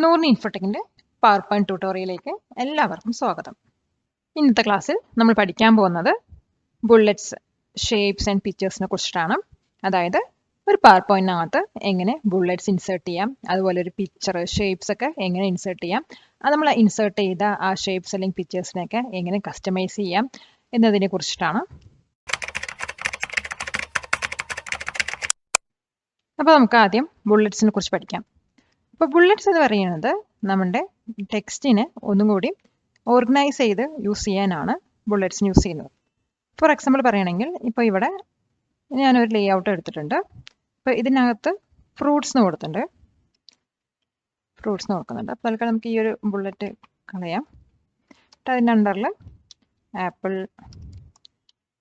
നൂറിന് ഇൻഫോടെക്കിൻ്റെ power point ട്യൂട്ടോറിയലിലേക്ക് എല്ലാവർക്കും സ്വാഗതം. ഇന്നത്തെ ക്ലാസ്സിൽ നമ്മൾ പഠിക്കാൻ പോകുന്നത് ബുള്ളറ്റ്സ്, ഷേപ്സ് ആൻഡ് പിക്ചേഴ്സിനെ കുറിച്ചിട്ടാണ്. അതായത് ഒരു പവർ പോയിന്റിനകത്ത് എങ്ങനെ ബുള്ളറ്റ്സ് ഇൻസേർട്ട് ചെയ്യാം, അതുപോലെ ഒരു പിക്ചർ, ഷേപ്സ് ഒക്കെ എങ്ങനെ ഇൻസേർട്ട് ചെയ്യാം, അത് നമ്മൾ ഇൻസേർട്ട് ചെയ്ത ആ ഷേപ്സ് അല്ലെങ്കിൽ പിക്ചേഴ്സിനെയൊക്കെ എങ്ങനെ കസ്റ്റമൈസ് ചെയ്യാം എന്നതിനെ കുറിച്ചിട്ടാണ്. അപ്പോൾ നമുക്ക് ആദ്യം ബുള്ളറ്റ്സിനെ കുറിച്ച് പഠിക്കാം. അപ്പോൾ ബുള്ളറ്റ്സ് എന്ന് പറയുന്നത് നമ്മുടെ ടെക്സ്റ്റിനെ ഒന്നും കൂടി ഓർഗനൈസ് ചെയ്ത് യൂസ് ചെയ്യാനാണ് ബുള്ളറ്റ്സിന് യൂസ് ചെയ്യുന്നത്. ഫോർ എക്സാമ്പിൾ പറയുകയാണെങ്കിൽ ഇപ്പോൾ ഇവിടെ ഞാനൊരു ലേ ഔട്ട് എടുത്തിട്ടുണ്ട്. അപ്പോൾ ഇതിനകത്ത് ഫ്രൂട്ട്സ് കൊടുക്കുന്നുണ്ട്. അപ്പോൾ തൽക്കാലം നമുക്ക് ഈ ഒരു ബുള്ളറ്റ് കളയാം. അതിൻ്റെ അണ്ടറിൽ apple,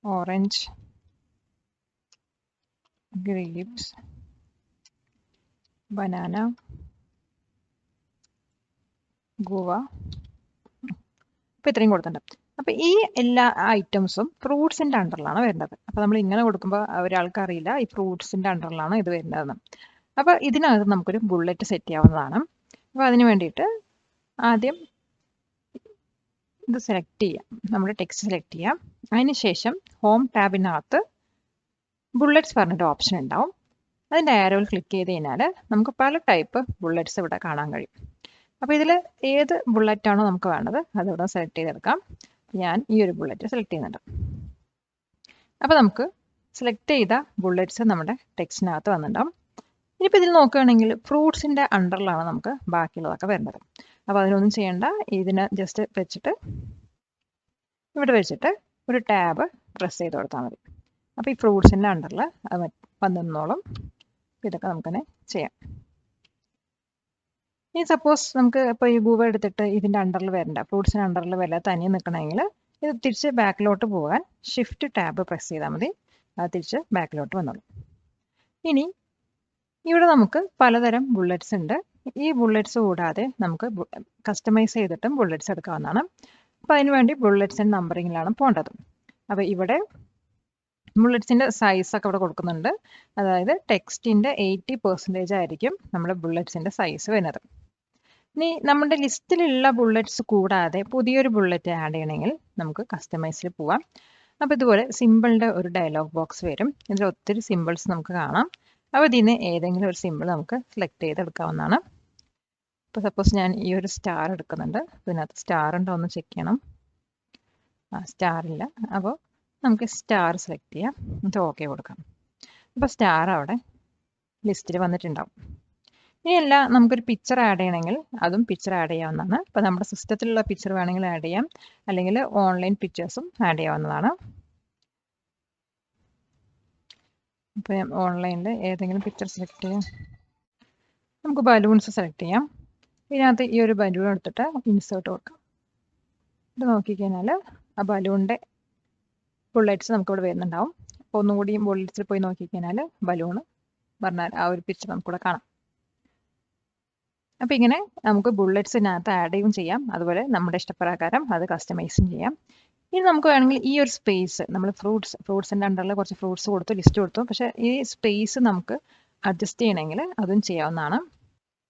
orange, grapes, banana, guava, അപ്പോൾ ഇത്രയും കൊടുത്തിട്ടുണ്ട്. അപ്പോൾ ഈ എല്ലാ ഐറ്റംസും ഫ്രൂട്ട്സിൻ്റെ അണ്ടറിലാണ് വരുന്നത്. അപ്പോൾ നമ്മൾ ഇങ്ങനെ കൊടുക്കുമ്പോൾ ഒരാൾക്ക് അറിയില്ല ഈ ഫ്രൂട്ട്സിൻ്റെ അണ്ടറിലാണ് ഇത് വരുന്നതെന്ന്. അപ്പോൾ ഇതിനകത്ത് നമുക്കൊരു ബുള്ളറ്റ് സെറ്റ് ചെയ്യാവുന്നതാണ്. അപ്പോൾ അതിന് വേണ്ടിയിട്ട് ആദ്യം ഇത് സെലക്ട് ചെയ്യാം, നമ്മുടെ ടെക്സ്റ്റ് സെലക്ട് ചെയ്യാം. അതിന് ശേഷം ഹോം ടാബിനകത്ത് ബുള്ളറ്റ്സ് പറഞ്ഞിട്ട് ഓപ്ഷൻ ഉണ്ടാവും. അതിൻ്റെ ആരോയിൽ ക്ലിക്ക് ചെയ്ത് കഴിഞ്ഞാൽ നമുക്ക് പല ടൈപ്പ് ബുള്ളറ്റ്സ് ഇവിടെ കാണാൻ കഴിയും. അപ്പോൾ ഇതിൽ ഏത് ബുള്ളറ്റാണോ നമുക്ക് വേണ്ടത് അതിവിടെ സെലക്ട് ചെയ്തെടുക്കാം. ഞാൻ ഈ ഒരു ബുള്ളറ്റ് സെലക്ട് ചെയ്യുന്നുണ്ട്. അപ്പോൾ നമുക്ക് സെലക്ട് ചെയ്ത ബുള്ളറ്റ്സ് നമ്മുടെ ടെക്സ്റ്റിനകത്ത് വന്നിട്ടുണ്ടാവും. ഇനിയിപ്പോൾ ഇതിൽ നോക്കുകയാണെങ്കിൽ ഫ്രൂട്ട്സിൻ്റെ അണ്ടറിലാണ് നമുക്ക് ബാക്കിയുള്ളതൊക്കെ വരുന്നത്. അപ്പോൾ അതിനൊന്നും ചെയ്യേണ്ട, ഇതിനെ ജസ്റ്റ് വെച്ചിട്ട് ഇവിടെ വെച്ചിട്ട് ഒരു ടാബ് പ്രസ് ചെയ്ത് കൊടുത്താൽ മതി. അപ്പോൾ ഈ ഫ്രൂട്ട്സിൻ്റെ അണ്ടറിൽ അത് വന്നിരുന്നോളും. ഇതൊക്കെ നമുക്ക് തന്നെ ചെയ്യാം. ഇനി സപ്പോസ് നമുക്ക് ഇപ്പോൾ ഈ ഗൂഗിൾ എടുത്തിട്ട് ഇതിൻ്റെ അണ്ടറിൽ വരണ്ട, ഫ്രൂട്ട്സിൻ്റെ അണ്ടറിൽ വല്ല തനിയെ നിൽക്കണമെങ്കിൽ ഇത് തിരിച്ച് ബാക്കിലോട്ട് പോകാൻ ഷിഫ്റ്റ് ടാബ് പ്രസ് ചെയ്താൽ മതി. അത് തിരിച്ച് ബാക്കിലോട്ട് വന്നോളും. ഇനി ഇവിടെ നമുക്ക് പലതരം ബുള്ളറ്റ്സ് ഉണ്ട്. ഈ ബുള്ളറ്റ്സ് കൂടാതെ നമുക്ക് കസ്റ്റമൈസ് ചെയ്തിട്ടും ബുള്ളറ്റ്സ് എടുക്കാവുന്നതാണ്. അപ്പോൾ അതിനുവേണ്ടി ബുള്ളറ്റ്സ് ആൻഡ് നമ്പറിങ്ങിലാണ് പോകേണ്ടത്. അപ്പോൾ ഇവിടെ ബുള്ളറ്റ്സിൻ്റെ സൈസൊക്കെ ഇവിടെ കൊടുക്കുന്നുണ്ട്. അതായത് ടെക്സ്റ്റിൻ്റെ 80% ആയിരിക്കും നമ്മുടെ ബുള്ളറ്റ്സിൻ്റെ സൈസ് വരുന്നത്. ഇനി നമ്മുടെ ലിസ്റ്റിലുള്ള ബുള്ളറ്റ്സ് കൂടാതെ പുതിയൊരു ബുള്ളറ്റ് ആഡ് ചെയ്യണമെങ്കിൽ നമുക്ക് കസ്റ്റമൈസിൽ പോവാം. അപ്പോൾ ഇതുപോലെ സിമ്പിളിൻ്റെ ഒരു ഡയലോഗ് ബോക്സ് വരും. ഇതിൽ ഒത്തിരി സിമ്പിൾസ് നമുക്ക് കാണാം. അപ്പോൾ ഇതിൽ നിന്ന് ഏതെങ്കിലും ഒരു സിമ്പിൾ നമുക്ക് സെലക്ട് ചെയ്തെടുക്കാവുന്നതാണ്. ഇപ്പോൾ സപ്പോസ് ഞാൻ ഈ ഒരു സ്റ്റാർ എടുക്കുന്നുണ്ട്. ഇതിനകത്ത് സ്റ്റാർ ഉണ്ടോ എന്ന് ചെക്ക് ചെയ്യണം. സ്റ്റാറില്ല. അപ്പോൾ നമുക്ക് സ്റ്റാർ സെലക്ട് ചെയ്യാം, എന്നിട്ട് ഓക്കെ കൊടുക്കാം. അപ്പോൾ സ്റ്റാർ അവിടെ ലിസ്റ്റിൽ വന്നിട്ടുണ്ടാവും. ഇനിയല്ല നമുക്കൊരു പിക്ചർ ആഡ് ചെയ്യണമെങ്കിൽ അതും പിക്ചർ ആഡ് ചെയ്യാവുന്നതാണ്. ഇപ്പോൾ നമ്മുടെ സിസ്റ്റത്തിലുള്ള പിക്ചർ വേണമെങ്കിൽ ആഡ് ചെയ്യാം, അല്ലെങ്കിൽ ഓൺലൈൻ പിക്ചേഴ്സും ആഡ് ചെയ്യാവുന്നതാണ്. ഇപ്പോൾ ഞാൻ ഓൺലൈനിൽ ഏതെങ്കിലും പിക്ചർ സെലക്ട് ചെയ്യാം. നമുക്ക് ബലൂൺസ് സെലക്ട് ചെയ്യാം. ഇതിനകത്ത് ഈ ഒരു ബലൂൺ എടുത്തിട്ട് ഇൻസേർട്ട് കൊടുക്കാം. ഇത് നോക്കിക്കഴിഞ്ഞാൽ ആ ബലൂണിൻ്റെ ബുള്ളറ്റ്സ് നമുക്കിവിടെ വരുന്നുണ്ടാവും. അപ്പോൾ ഒന്നുകൂടി ബുള്ളറ്റ്സിൽ പോയി നോക്കിക്കഴിഞ്ഞാൽ ബലൂൺ പറഞ്ഞാൽ ആ ഒരു പിക്ചർ നമുക്കിവിടെ കാണാം. അപ്പോൾ ഇങ്ങനെ നമുക്ക് ബുള്ളറ്റ്സിനകത്ത് ആഡ് ചെയ്യുകയും ചെയ്യാം, അതുപോലെ നമ്മുടെ ഇഷ്ടപ്രകാരം അത് കസ്റ്റമൈസും ചെയ്യാം. ഇനി നമുക്ക് വേണമെങ്കിൽ ഈ ഒരു സ്പേസ് നമ്മൾ ഫ്രൂട്ട്സിൻ്റെ അണ്ടറിൽ കുറച്ച് ഫ്രൂട്ട്സ് കൊടുത്തു, ലിസ്റ്റ് കൊടുത്തു, പക്ഷേ ഈ സ്പേസ് നമുക്ക് അഡ്ജസ്റ്റ് ചെയ്യണമെങ്കിൽ അതും ചെയ്യാവുന്നതാണ്.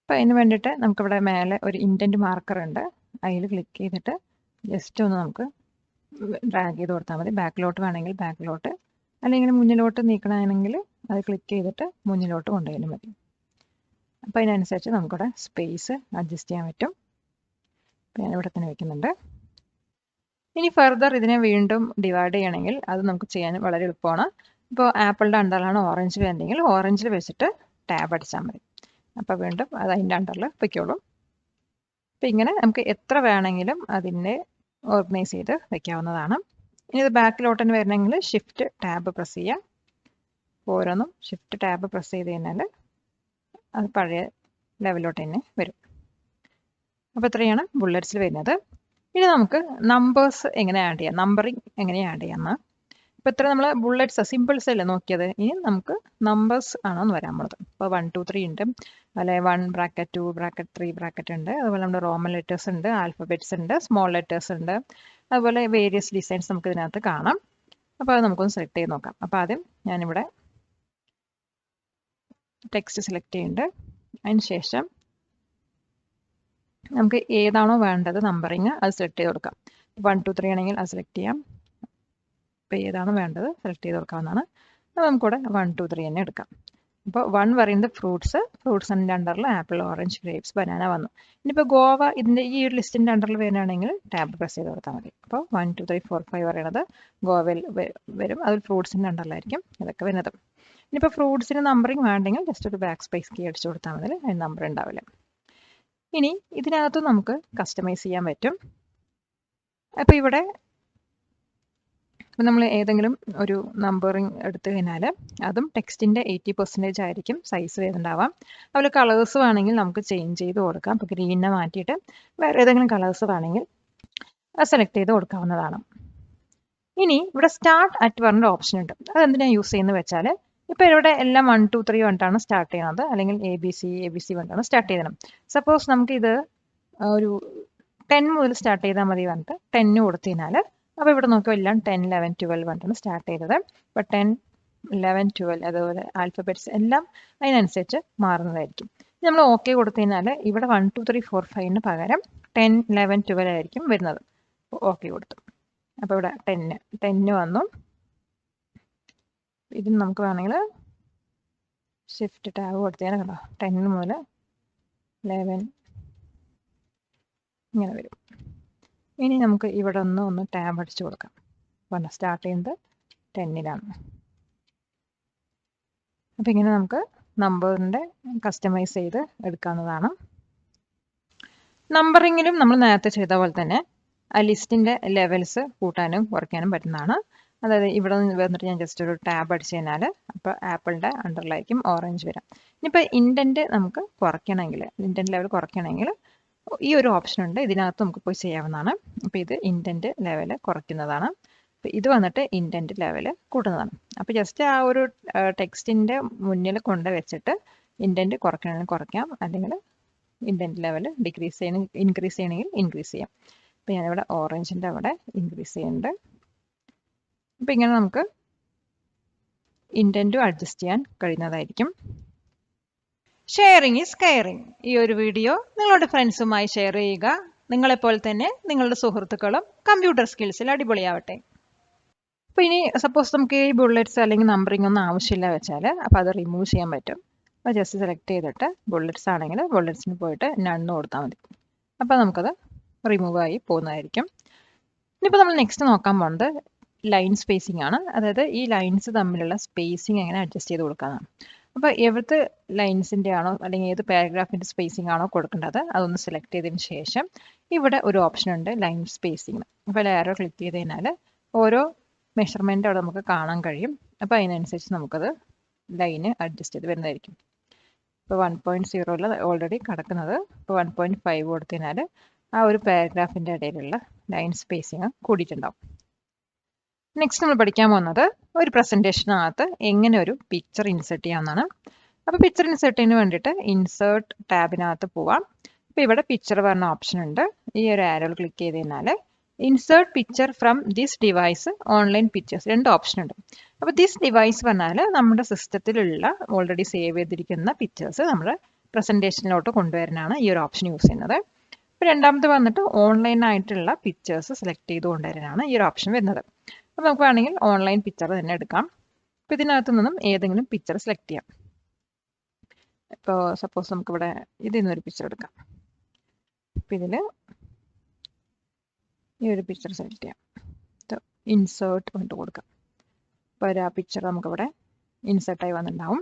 അപ്പോൾ അതിന് വേണ്ടിയിട്ട് നമുക്കിവിടെ മേലെ ഒരു ഇൻഡൻറ്റ് മാർക്കർ ഉണ്ട്. അതിൽ ക്ലിക്ക് ചെയ്തിട്ട് ജസ്റ്റ് ഒന്ന് നമുക്ക് ഡ്രാഗ് ചെയ്ത് കൊടുത്താൽ മതി. ബാക്കിലോട്ട് വേണമെങ്കിൽ ബാക്കിലോട്ട്, അല്ലെങ്കിൽ മുന്നിലോട്ട് നീക്കണമെങ്കിൽ അത് ക്ലിക്ക് ചെയ്തിട്ട് മുന്നിലോട്ട് കൊണ്ടുപോയാലും മതി. അപ്പോൾ അതിനനുസരിച്ച് നമുക്കിവിടെ സ്പേസ് അഡ്ജസ്റ്റ് ചെയ്യാൻ പറ്റും. അപ്പോൾ ഞാൻ ഇവിടെ തന്നെ വയ്ക്കുന്നുണ്ട്. ഇനി ഫർദർ ഇതിനെ വീണ്ടും ഡിവൈഡ് ചെയ്യണമെങ്കിൽ അത് നമുക്ക് ചെയ്യാൻ വളരെ എളുപ്പമാണ്. ഇപ്പോൾ ആപ്പിളിൻ്റെ അണ്ടറിലാണ് ഓറഞ്ച് വേണ്ടെങ്കിൽ ഓറഞ്ചിൽ വെച്ചിട്ട് ടാബ് അടിച്ചാൽ മതി. അപ്പോൾ വീണ്ടും അത് അതിൻ്റെ അണ്ടറിൽ വയ്ക്കോളും. അപ്പോൾ ഇങ്ങനെ നമുക്ക് എത്ര വേണമെങ്കിലും അതിനെ ഓർഗനൈസ് ചെയ്ത് വയ്ക്കാവുന്നതാണ്. ഇനി ഇത് ബാക്കിലോട്ട് തന്നെ വരണമെങ്കിൽ ഷിഫ്റ്റ് ടാബ് പ്രസ് ചെയ്യാം. ഓരോന്നും ഷിഫ്റ്റ് ടാബ് പ്രസ് ചെയ്ത് കഴിഞ്ഞാൽ അത് പഴയ ലെവലിലോട്ട് തന്നെ വരും. അപ്പോൾ ഇത്രയാണ് ബുള്ളറ്റ്സിൽ വരുന്നത്. ഇനി നമുക്ക് നമ്പേഴ്സ് എങ്ങനെ ആഡ് ചെയ്യാം, നമ്പറിങ് എങ്ങനെ ആഡ് ചെയ്യാമെന്ന്. ഇപ്പോൾ ഇത്ര നമ്മൾ ബുള്ളറ്റ്സ് സിമ്പിൾസ് അല്ലേ നോക്കിയത്, ഇനി നമുക്ക് നമ്പേഴ്സ് ആണെന്ന് വരാൻ പോകുന്നത്. ഇപ്പോൾ 1 2 3 ഉണ്ട്, അതുപോലെ 1 ബ്രാക്കറ്റ് 2 ബ്രാക്കറ്റ് 3 ബ്രാക്കറ്റ് ഉണ്ട്, അതുപോലെ നമ്മുടെ റോമൻ ലെറ്റേഴ്സ് ഉണ്ട്, ആൽഫബറ്റ്സ് ഉണ്ട്, സ്മോൾ ലെറ്റേഴ്സ് ഉണ്ട്, അതുപോലെ വേരിയസ് ഡിസൈൻസ് നമുക്ക് ഇതിനകത്ത് കാണാം. അപ്പോൾ അത് നമുക്കൊന്ന് സെലക്ട് ചെയ്ത് നോക്കാം. അപ്പോൾ ആദ്യം ഞാനിവിടെ ടെക്സ്റ്റ് സെലക്ട് ചെയ്യുന്നുണ്ട്. അതിന് ശേഷം നമുക്ക് ഏതാണോ വേണ്ടത് നമ്പറിങ് അത് സെലക്ട് ചെയ്ത് കൊടുക്കാം. 1 2 3 ആണെങ്കിൽ അത് സെലക്ട് ചെയ്യാം. ഇപ്പോൾ ഏതാണോ വേണ്ടത് സെലക്ട് ചെയ്ത് കൊടുക്കാവുന്നതാണ്. അപ്പോൾ നമുക്കിവിടെ 1 2 3 തന്നെ എടുക്കാം. അപ്പോൾ 1 പറയുന്നത് ഫ്രൂട്ട്സിൻ്റെ അണ്ടറിൽ ആപ്പിൾ, ഓറഞ്ച്, ഗ്രേപ്സ്, ബനാന വന്നു. ഇനിയിപ്പോൾ ഗോവ ഇതിൻ്റെ ഈ ഒരു ലിസ്റ്റിൻ്റെ അണ്ടറിൽ വരികയാണെങ്കിൽ ടാബ് പ്രസ് ചെയ്ത് കൊടുത്താൽ മതി. അപ്പോൾ 1 2 3 4 5 പറയുന്നത് ഗോവയിൽ വരും. അതിൽ ഫ്രൂട്ട്സിൻ്റെ അണ്ടറിലായിരിക്കും ഇതൊക്കെ വരുന്നത്. ഇനിയിപ്പോൾ ഫ്രൂട്ട്സിന് നമ്പറിങ് വേണ്ടെങ്കിൽ ജസ്റ്റ് ഒരു ബാക്ക് സ്പേസ് കീ അടിച്ചു കൊടുത്താൽ മതി, അതിന് നമ്പർ ഉണ്ടാവില്ല. ഇനി ഇതിനകത്ത് നമുക്ക് കസ്റ്റമൈസ് ചെയ്യാൻ പറ്റും. അപ്പോൾ ഇവിടെ നമ്മൾ ഏതെങ്കിലും ഒരു നമ്പറിങ് എടുത്തു കഴിഞ്ഞാൽ അതും ടെക്സ്റ്റിൻ്റെ 80% ആയിരിക്കും സൈസ് വരുന്നുണ്ടാവാം. അതുപോലെ കളേഴ്സ് വേണമെങ്കിൽ നമുക്ക് ചേഞ്ച് ചെയ്ത് കൊടുക്കാം. ഇപ്പോൾ ഗ്രീനിനെ മാറ്റിയിട്ട് വേറെ ഏതെങ്കിലും കളേഴ്സ് വേണമെങ്കിൽ അത് സെലക്ട് ചെയ്ത് കൊടുക്കാവുന്നതാണ്. ഇനി ഇവിടെ സ്റ്റാർട്ട് അറ്റ് പറഞ്ഞൊരു ഓപ്ഷൻ ഉണ്ട്. അതെന്തിനാണ് യൂസ് ചെയ്യുന്നത് വെച്ചാൽ ഇപ്പോൾ ഇവിടെ എല്ലാം 1 2 3 പറഞ്ഞിട്ടാണ് സ്റ്റാർട്ട് ചെയ്യുന്നത്, അല്ലെങ്കിൽ ABC പറഞ്ഞിട്ടാണ് സ്റ്റാർട്ട് ചെയ്യുന്നത്. സപ്പോസ് നമുക്കിത് ഒരു 10 മുതൽ സ്റ്റാർട്ട് ചെയ്താൽ മതി പറഞ്ഞിട്ട് 10 കൊടുത്തു കഴിഞ്ഞാൽ അപ്പോൾ ഇവിടെ നോക്കിയാൽ എല്ലാം 10 11 12 പറഞ്ഞിട്ടാണ് സ്റ്റാർട്ട് ചെയ്തത്. അപ്പോൾ 10 11 12 അതുപോലെ ആൽഫബറ്റ്സ് എല്ലാം അതിനനുസരിച്ച് മാറുന്നതായിരിക്കും. നമ്മൾ ഓക്കെ കൊടുത്തു കഴിഞ്ഞാൽ ഇവിടെ 1 2 3 4 5ന് പകരം 10 11 12 ആയിരിക്കും വരുന്നത്. ഓക്കെ കൊടുത്തു. അപ്പോൾ ഇവിടെ 10 വന്നു. ഇതിന് നമുക്ക് വേണമെങ്കിൽ ഷിഫ്റ്റ് ടാബ് കൊടുത്താൽ കണ്ടോ 10 മുതൽ 11 ഇങ്ങനെ വരും. ഇനി നമുക്ക് ഇവിടെ ഒന്ന് ടാബ് അടിച്ചു കൊടുക്കാം. പറഞ്ഞ സ്റ്റാർട്ട് ചെയ്യുന്നത് 10ലാണ്. അപ്പം ഇങ്ങനെ നമുക്ക് നമ്പറിൻ്റെ കസ്റ്റമൈസ് ചെയ്ത് എടുക്കാവുന്നതാണ്. നമ്പറിങ്ങിലും നമ്മൾ നേരത്തെ ചെയ്ത പോലെ തന്നെ ആ ലിസ്റ്റിൻ്റെ ലെവൽസ് കൂട്ടാനും കുറയ്ക്കാനും പറ്റുന്നതാണ്. അതായത് ഇവിടെ നിന്ന് വന്നിട്ട് ഞാൻ ജസ്റ്റ് ഒരു ടാബ് അടിച്ചു കഴിഞ്ഞാൽ അപ്പോൾ ആപ്പിളിൻ്റെ അണ്ടറിലായിരിക്കും ഓറഞ്ച് വരാം. ഇനിയിപ്പോൾ ഇൻഡൻറ്റ് നമുക്ക് കുറയ്ക്കണമെങ്കിൽ, ഇൻഡൻറ്റ് ലെവൽ കുറയ്ക്കണമെങ്കിൽ ഈ ഒരു ഓപ്ഷൻ ഉണ്ട്, ഇതിനകത്ത് നമുക്ക് പോയി ചെയ്യാവുന്നതാണ്. അപ്പോൾ ഇത് ഇൻഡൻറ്റ് ലെവൽ കുറയ്ക്കുന്നതാണ്. അപ്പോൾ ഇത് വന്നിട്ട് ഇൻഡൻറ്റ് ലെവൽ കൂട്ടുന്നതാണ്. അപ്പോൾ ജസ്റ്റ് ആ ഒരു ടെക്സ്റ്റിൻ്റെ മുന്നിൽ കൊണ്ട് വെച്ചിട്ട് ഇൻഡൻറ്റ് കുറയ്ക്കണമെങ്കിൽ കുറയ്ക്കാം, അല്ലെങ്കിൽ ഇൻഡൻറ്റ് ലെവൽ ഇൻക്രീസ് ചെയ്യണമെങ്കിൽ ഇൻക്രീസ് ചെയ്യാം. അപ്പോൾ ഞാനിവിടെ ഓറഞ്ചിൻ്റെ അവിടെ ഇൻക്രീസ് ചെയ്യുന്നുണ്ട്. അപ്പോൾ ഇങ്ങനെ നമുക്ക് ഇൻഡൻറ്റും അഡ്ജസ്റ്റ് ചെയ്യാൻ കഴിയുന്നതായിരിക്കും. Sharing is caring. ഈ ഒരു വീഡിയോ നിങ്ങളുടെ ഫ്രണ്ട്സുമായി ഷെയർ ചെയ്യുക. നിങ്ങളെപ്പോലെ തന്നെ നിങ്ങളുടെ സുഹൃത്തുക്കളും കമ്പ്യൂട്ടർ സ്കിൽസിൽ അടിപൊളിയാവട്ടെ. അപ്പോൾ ഇനി സപ്പോസ് നമുക്ക് ഈ ബുള്ളറ്റ്സ് അല്ലെങ്കിൽ നമ്പറിംഗ് ഒന്നും ആവശ്യമില്ല വെച്ചാൽ അപ്പോൾ അത് റിമൂവ് ചെയ്യാൻ പറ്റും. അപ്പോൾ ജസ്റ്റ് സെലക്ട് ചെയ്തിട്ട് ബുള്ളറ്റ്സ് ആണെങ്കിൽ ബുള്ളറ്റ്സിന് പോയിട്ട് നണ്ണ് കൊടുത്താൽ മതി. അപ്പോൾ നമുക്കത് റിമൂവ് ആയി പോകുന്നതായിരിക്കും. ഇനിയിപ്പോൾ നമ്മൾ നെക്സ്റ്റ് നോക്കാൻ പോകുന്നത് ലൈൻ സ്പേസിംഗ് ആണ്. അതായത് ഈ ലൈൻസ് തമ്മിലുള്ള സ്പേസിങ് എങ്ങനെ അഡ്ജസ്റ്റ് ചെയ്ത് കൊടുക്കാനാണ്. അപ്പോൾ എവിടുത്തെ ലൈൻസിൻ്റെ ആണോ അല്ലെങ്കിൽ ഏത് പാരഗ്രാഫിൻ്റെ സ്പേസിംഗ് ആണോ കൊടുക്കേണ്ടത് അതൊന്ന് സെലക്ട് ചെയ്തതിന് ശേഷം ഇവിടെ ഒരു ഓപ്ഷൻ ഉണ്ട് ലൈൻ സ്പേസിംഗ്. അപ്പോൾ ലെയർ ക്ലിക്ക് ചെയ്ത് കഴിഞ്ഞാൽ ഓരോ മെഷർമെൻ്റ് അവിടെ നമുക്ക് കാണാൻ കഴിയും. അപ്പോൾ അതിനനുസരിച്ച് നമുക്കത് ലൈന് അഡ്ജസ്റ്റ് ചെയ്ത് വരുന്നതായിരിക്കും. ഇപ്പോൾ 1.0 ഓൾറെഡി കിടക്കുന്നത്. ഇപ്പോൾ 1.5 കൊടുത്തു കഴിഞ്ഞാൽ ആ ഒരു പാരഗ്രാഫിൻ്റെ ഇടയിലുള്ള ലൈൻ സ്പേസിങ് കൂടിയിട്ടുണ്ടാവും. നെക്സ്റ്റ് നമ്മൾ പഠിക്കാൻ പോകുന്നത് ഒരു പ്രസൻറ്റേഷനകത്ത് എങ്ങനെ ഒരു പിക്ചർ ഇൻസേർട്ട് ചെയ്യാമെന്നാണ്. അപ്പോൾ പിക്ചർ ഇൻസേർട്ട് ചെയ്യുന്നതിന് വേണ്ടിയിട്ട് ഇൻസേർട്ട് ടാബിനകത്ത് പോവാം. അപ്പോൾ ഇവിടെ പിക്ചർ പറഞ്ഞ ഓപ്ഷൻ ഉണ്ട്. ഈ ഒരു ആരോയിൽ ക്ലിക്ക് ചെയ്ത് കഴിഞ്ഞാൽ insert picture from this device online pictures 2 option ഉണ്ട്. അപ്പോൾ ദിസ് ഡിവൈസ് പറഞ്ഞാൽ നമ്മുടെ സിസ്റ്റത്തിലുള്ള ഓൾറെഡി സേവ് ചെയ്തിരിക്കുന്ന പിക്ചേഴ്സ് നമ്മുടെ പ്രസൻറ്റേഷനിലോട്ട് കൊണ്ടുവരാനാണ് ഈ ഒരു ഓപ്ഷൻ യൂസ് ചെയ്യുന്നത്. അപ്പോൾ രണ്ടാമത്തെ വന്നിട്ട് ഓൺലൈനായിട്ടുള്ള പിക്ചേഴ്സ് സെലക്ട് ചെയ്ത് കൊണ്ടുവരാനാണ് ഈ ഒരു ഓപ്ഷൻ വരുന്നത്. അപ്പോൾ നമുക്ക് വേണമെങ്കിൽ ഓൺലൈൻ പിക്ചർ തന്നെ എടുക്കാം. അപ്പോൾ ഇതിനകത്ത് നിന്നും ഏതെങ്കിലും പിക്ചർ സെലക്ട് ചെയ്യാം. ഇപ്പോൾ സപ്പോസ് നമുക്കിവിടെ ഇതിൽ നിന്നൊരു പിക്ചർ എടുക്കാം. അപ്പോൾ ഇതിൽ ഈ ഒരു പിക്ചർ സെലക്ട് ചെയ്യാം. ഇൻസേർട്ട് കൊണ്ട് കൊടുക്കാം. അപ്പോൾ ആ പിക്ചർ നമുക്കിവിടെ ഇൻസേർട്ടായി വന്നിട്ടുണ്ടാവും.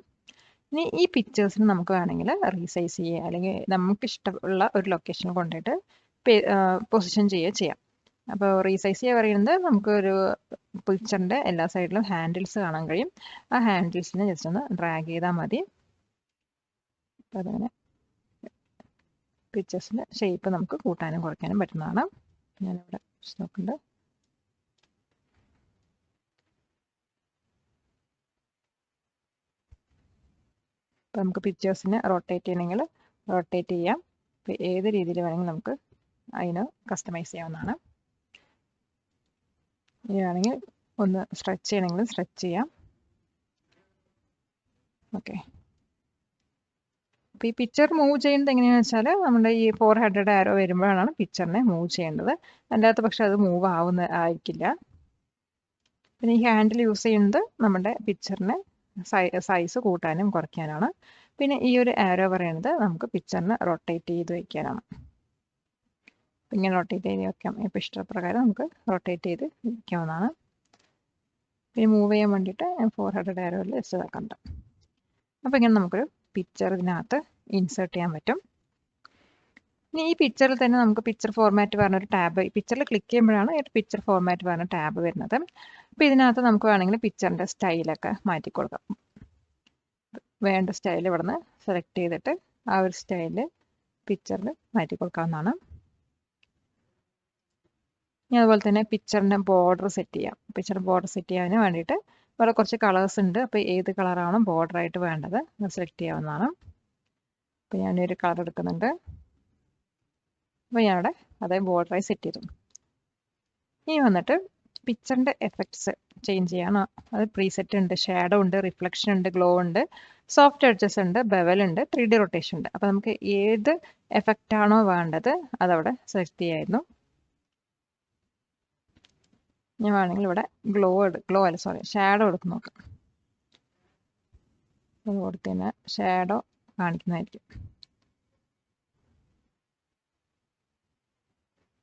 ഇനി ഈ പിക്ചേഴ്സിന് നമുക്ക് വേണമെങ്കിൽ റീസൈസ് ചെയ്യുക അല്ലെങ്കിൽ നമുക്ക് ഇഷ്ടമുള്ള ഒരു ലൊക്കേഷനിൽ കൊണ്ടുപോയിട്ട് പൊസിഷൻ ചെയ്യുക ചെയ്യാം. അപ്പോൾ റീസൈസ് ചെയ്യുക പറയുന്നത് നമുക്കൊരു പിക്ചറിൻ്റെ എല്ലാ സൈഡിലും ഹാൻഡിൽസ് കാണാൻ കഴിയും. ആ ഹാൻഡിൽസിനെ ജസ്റ്റ് ഒന്ന് ഡ്രാഗ് ചെയ്താൽ മതി. അപ്പോൾ അതങ്ങനെ പിക്ചേഴ്സിൻ്റെ ഷേപ്പ് നമുക്ക് കൂട്ടാനും കുറയ്ക്കാനും പറ്റുന്നതാണ്. ഞാനിവിടെ നോക്കുന്നുണ്ട്. അപ്പോൾ നമുക്ക് പിക്ചേഴ്സിനെ റൊട്ടേറ്റ് ചെയ്യണമെങ്കിൽ റൊട്ടേറ്റ് ചെയ്യാം. അപ്പോൾ ഏത് രീതിയിൽ വേണമെങ്കിൽ നമുക്ക് അതിന് കസ്റ്റമൈസ് ചെയ്യാവുന്നതാണ്. ഇനിയാണെങ്കിൽ ഒന്ന് സ്ട്രെച്ച് ചെയ്യണമെങ്കിൽ സ്ട്രെച്ച് ചെയ്യാം. ഓക്കെ, അപ്പോൾ ഈ പിക്ചർ മൂവ് ചെയ്യുന്നത് എങ്ങനെയാണെന്ന് വെച്ചാൽ നമ്മുടെ ഈ 4 ഹെഡഡ് ആരോ വരുമ്പോഴാണ് പിക്ചറിനെ മൂവ് ചെയ്യേണ്ടത്. അല്ലാത്ത പക്ഷെ അത് മൂവ് ആയിരിക്കില്ല. പിന്നെ ഈ ഹാൻഡിൽ യൂസ് ചെയ്യുന്നത് നമ്മുടെ പിക്ചറിനെ സൈസ് കൂട്ടാനും കുറയ്ക്കാനാണ്. പിന്നെ ഈ ഒരു ആരോ പറയുന്നത് നമുക്ക് പിക്ചറിനെ റൊട്ടേറ്റ് ചെയ്ത് വയ്ക്കാനാണ്. ഇങ്ങനെ റൊട്ടേറ്റ് ചെയ്ത് വെക്കാം. ഇപ്പോൾ ഇഷ്ടപ്രകാരം നമുക്ക് റൊട്ടേറ്റ് ചെയ്ത് വയ്ക്കാവുന്നതാണ്. പിന്നെ മൂവ് ചെയ്യാൻ വേണ്ടിയിട്ട് 4 ഹെഡഡ് ആരോയിൽ വെച്ച് വെക്കണ്ട. അപ്പോൾ ഇങ്ങനെ നമുക്കൊരു പിക്ചർ ഇതിനകത്ത് ഇൻസേർട്ട് ചെയ്യാൻ പറ്റും. ഇനി ഈ പിക്ചറിൽ തന്നെ നമുക്ക് പിക്ചർ ഫോർമാറ്റ് പറഞ്ഞൊരു ടാബ്, പിക്ചറിൽ ക്ലിക്ക് ചെയ്യുമ്പോഴാണ് ഈ പിക്ചർ ഫോർമാറ്റ് പറഞ്ഞ ടാബ് വരുന്നത്. അപ്പോൾ ഇതിനകത്ത് നമുക്ക് വേണമെങ്കിൽ പിക്ചറിൻ്റെ സ്റ്റൈലൊക്കെ മാറ്റി കൊടുക്കാം. വേണ്ട സ്റ്റൈൽ ഇവിടുന്ന് സെലക്ട് ചെയ്തിട്ട് ആ ഒരു സ്റ്റൈല് പിക്ചറിൽ മാറ്റി കൊടുക്കാവുന്നതാണ്. ഇനി അതുപോലെ തന്നെ പിക്ചറിൻ്റെ ബോർഡർ സെറ്റ് ചെയ്യാം. പിക്ചർ ബോർഡർ സെറ്റ് ചെയ്യാൻ വേണ്ടിയിട്ട് ഇവിടെ കുറച്ച് കളേഴ്സ് ഉണ്ട്. അപ്പോൾ ഏത് കളറാണ് ബോർഡറായിട്ട് വേണ്ടത് അത് സെലക്ട് ചെയ്യാവുന്നതാണ്. അപ്പോൾ ഞാനൊരു കളർ എടുക്കുന്നുണ്ട്. അപ്പോൾ ഞാനിവിടെ അതേ ബോർഡറായി സെറ്റ് ചെയ്തു. ഇനി വന്നിട്ട് പിക്ചറിൻ്റെ എഫക്ട്സ് ചേഞ്ച് ചെയ്യണം. അത് പ്രീസെറ്റ് ഉണ്ട്, ഷാഡോ ഉണ്ട്, റിഫ്ലക്ഷൻ ഉണ്ട്, ഗ്ലോ ഉണ്ട്, സോഫ്റ്റ് എഡ്ജസ് ഉണ്ട്, ബെവൽ ഉണ്ട്, 3D റൊട്ടേഷൻ ഉണ്ട്. അപ്പോൾ നമുക്ക് ഏത് എഫക്റ്റ് ആണോ വേണ്ടത് അതവിടെ സെലക്ട് ചെയ്യായിരുന്നു. ഞാൻ വേണമെങ്കിൽ ഇവിടെ ഷാഡോ എടുത്ത് നോക്കാം. അത് കൊടുത്ത് തന്നെ ഷാഡോ കാണിക്കുന്നതായിരിക്കും.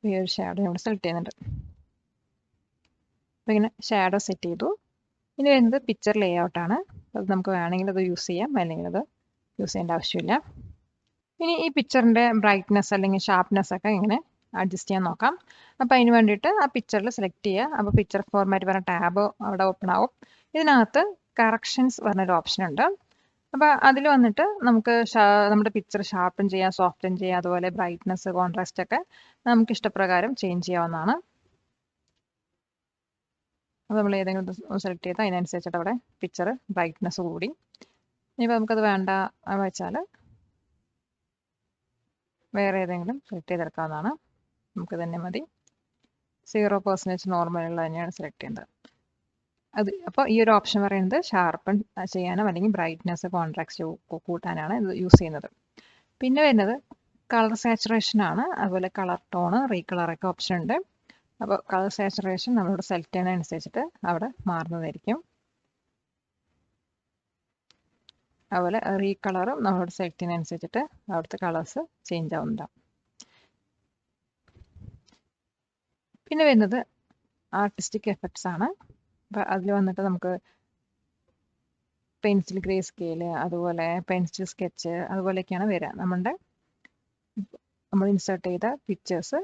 ഈ ഒരു ഷാഡോ ഇവിടെ സെലക്ട് ചെയ്യുന്നുണ്ട്. അപ്പോൾ ഇങ്ങനെ ഷാഡോ സെറ്റ് ചെയ്തു. ഇനി വരുന്നത് പിക്ചർ ലേ ഔട്ടാണ്. അത് നമുക്ക് വേണമെങ്കിൽ അത് യൂസ് ചെയ്യാം, അല്ലെങ്കിൽ അത് യൂസ് ചെയ്യേണ്ട ആവശ്യമില്ല. ഇനി ഈ പിക്ചറിൻ്റെ ബ്രൈറ്റ്നെസ് അല്ലെങ്കിൽ ഷാർപ്നെസ് ഒക്കെ ഇങ്ങനെ അഡ്ജസ്റ്റ് ചെയ്യാൻ നോക്കാം. അപ്പോൾ അതിന് വേണ്ടിയിട്ട് ആ പിക്ചറിൽ സെലക്ട് ചെയ്യുക. അപ്പോൾ പിക്ചർ ഫോർമാറ്റ് പറഞ്ഞ ടാബ് അവിടെ ഓപ്പൺ ആവും. ഇതിനകത്ത് കറക്ഷൻസ് പറഞ്ഞൊരു ഓപ്ഷൻ ഉണ്ട്. അപ്പോൾ അതിൽ വന്നിട്ട് നമുക്ക് നമ്മുടെ പിക്ചർ ഷാർപ്പൻ ചെയ്യാം, സോഫ്റ്റൻ ചെയ്യാം, അതുപോലെ ബ്രൈറ്റ്നെസ്, കോൺട്രാസ്റ്റ് ഒക്കെ നമുക്ക് ഇഷ്ടപ്രകാരം ചേഞ്ച് ചെയ്യാവുന്നതാണ്. അപ്പോൾ നമ്മൾ ഏതെങ്കിലും സെലക്ട് ചെയ്താൽ അതിനനുസരിച്ചിട്ട് അവിടെ പിക്ചർ ബ്രൈറ്റ്നെസ് കൂടി. ഇനിയിപ്പോൾ നമുക്കത് വേണ്ട വെച്ചാൽ വേറെ ഏതെങ്കിലും സെലക്ട് ചെയ്തെടുക്കാവുന്നതാണ്. നമുക്ക് തന്നെ മതി. 0% നോർമലുള്ള തന്നെയാണ് സെലക്ട് ചെയ്യേണ്ടത്. അപ്പോൾ ഈ ഒരു ഓപ്ഷൻ പറയുന്നത് ഷാർപ്പൺ ചെയ്യാനോ അല്ലെങ്കിൽ ബ്രൈറ്റ്നെസ്, കോൺട്രാസ്റ്റ് കൂട്ടാനാണ് ഇത് യൂസ് ചെയ്യുന്നത്. പിന്നെ വരുന്നത് കളർ സാച്ചുറേഷൻ ആണ്. അതുപോലെ കളർ ടോണ്, റീകളറൊക്കെ ഓപ്ഷൻ ഉണ്ട്. അപ്പോൾ കളർ സാച്ചുറേഷൻ നമ്മളിവിടെ സെലക്ട് ചെയ്യുന്നതനുസരിച്ചിട്ട് അവിടെ മാറുന്നതായിരിക്കും. അതുപോലെ റീകളറും നമ്മളോട് സെലക്ട് ചെയ്യുന്നതനുസരിച്ചിട്ട് അവിടുത്തെ കളേഴ്സ് ചേഞ്ച് ആവുന്നതാണ്. പിന്നെ വരുന്നത് ആർട്ടിസ്റ്റിക് എഫക്ട്സ് ആണ്. അപ്പം അതിൽ വന്നിട്ട് നമുക്ക് പെൻസിൽ ഗ്രേ സ്കെയില്, അതുപോലെ പെൻസിൽ സ്കെച്ച്, അതുപോലെയൊക്കെയാണ് വരിക. നമ്മൾ ഇൻസേർട്ട് ചെയ്ത പിക്ചേഴ്സ്,